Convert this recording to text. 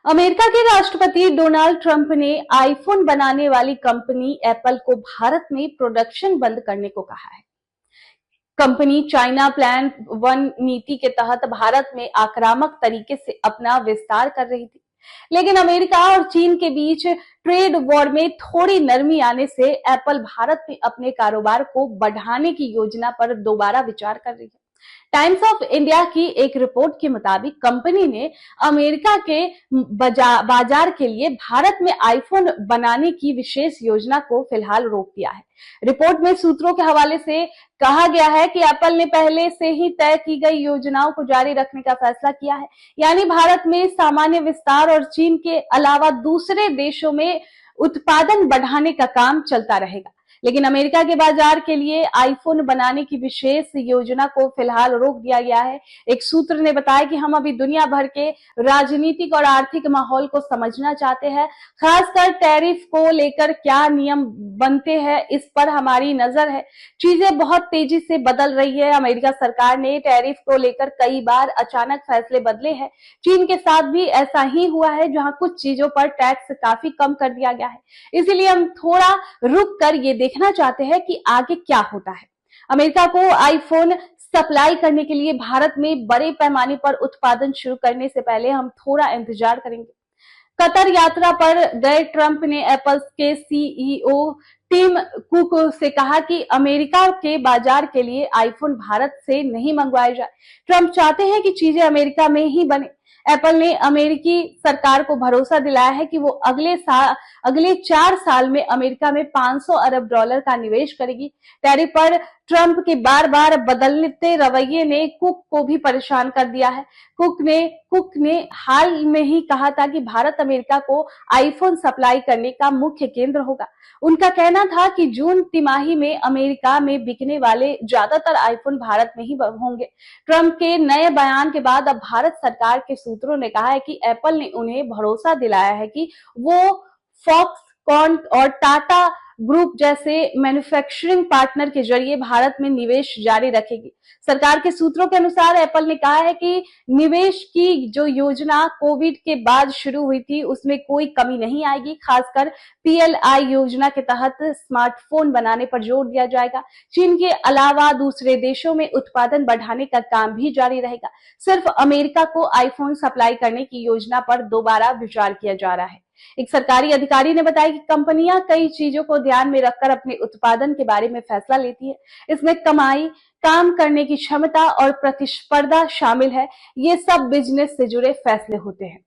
America के राष्ट्रपति Donald Trump ने आईफोन बनाने वाली कंपनी एप्पल को भारत में प्रोडक्शन बंद करने को कहा है। कंपनी चाइना प्लान वन नीति के तहत भारत में आक्रामक तरीके से अपना विस्तार कर रही थी, लेकिन अमेरिका और चीन के बीच ट्रेड वॉर में थोड़ी नरमी आने से एप्पल भारत में अपने कारोबार को बढ़ाने की योजना पर दोबारा विचार कर रही है। टाइम्स ऑफ इंडिया की एक रिपोर्ट के मुताबिक कंपनी ने अमेरिका के बाजार के लिए भारत में आईफोन बनाने की विशेष योजना को फिलहाल रोक दिया है। रिपोर्ट में सूत्रों के हवाले से कहा गया है कि एप्पल ने पहले से ही तय की गई योजनाओं को जारी रखने का फैसला किया है, यानी भारत में सामान्य विस्तार और चीन के अलावा दूसरे देशों में उत्पादन बढ़ाने का काम चलता रहेगा। लेकिन अमेरिका के बाजार के लिए आईफोन बनाने की विशेष योजना को फिलहाल रोक दिया गया है। एक सूत्र ने बताया कि हम अभी दुनिया भर के राजनीतिक और आर्थिक माहौल को समझना चाहते हैं, खासकर टैरिफ को लेकर क्या नियम बनते हैं इस पर हमारी नजर है। चीजें बहुत तेजी से बदल रही है। अमेरिका सरकार ने टैरिफ को लेकर कई बार अचानक फैसले बदले हैं। चीन के साथ भी ऐसा ही हुआ है, जहां कुछ चीजों पर टैक्स काफी कम कर दिया गया है। इसीलिए हम थोड़ा रुक कर ये देखना चाहते हैं कि आगे क्या होता है। अमेरिका को आईफोन सप्लाई करने के लिए भारत में बड़े पैमाने पर उत्पादन शुरू करने से पहले हम थोड़ा इंतजार करेंगे। कतर यात्रा पर गए ट्रंप ने एप्पल के सीईओ टिम कुक से कहा कि अमेरिका के बाजार के लिए आईफोन भारत से नहीं मंगवाए जाए। ट्रंप चाहते हैं कि चीजें अमेरिका में ही बने। एप्पल ने अमेरिकी सरकार को भरोसा दिलाया है कि वो अगले 4 साल में अमेरिका में 500 अरब डॉलर का निवेश करेगी। टैरिफ पर ट्रंप के बार बार बदलते रवैये ने कुक को भी परेशान कर दिया है। कुक ने हाल में ही कहा था कि भारत अमेरिका को आईफोन सप्लाई करने का मुख्य केंद्र होगा। उनका कहना था कि जून तिमाही में अमेरिका में बिकने वाले ज्यादातर आईफोन भारत में ही होंगे। ट्रंप के नए बयान के बाद अब भारत सरकार के सूत्रों ने कहा है कि एप्पल ने उन्हें भरोसा दिलाया है कि वो फॉक्सकॉन और टाटा ग्रुप जैसे मैन्युफैक्चरिंग पार्टनर के जरिए भारत में निवेश जारी रखेगी। सरकार के सूत्रों के अनुसार एप्पल ने कहा है कि निवेश की जो योजना कोविड के बाद शुरू हुई थी उसमें कोई कमी नहीं आएगी। खासकर पीएलआई योजना के तहत स्मार्टफोन बनाने पर जोर दिया जाएगा। चीन के अलावा दूसरे देशों में उत्पादन बढ़ाने का काम भी जारी रहेगा। सिर्फ अमेरिका को आईफोन सप्लाई करने की योजना पर दोबारा विचार किया जा रहा है। एक सरकारी अधिकारी ने बताया कि कंपनियां कई चीजों को ध्यान में रखकर अपने उत्पादन के बारे में फैसला लेती है। इसमें कमाई, काम करने की क्षमता और प्रतिस्पर्धा शामिल है। ये सब बिजनेस से जुड़े फैसले होते हैं।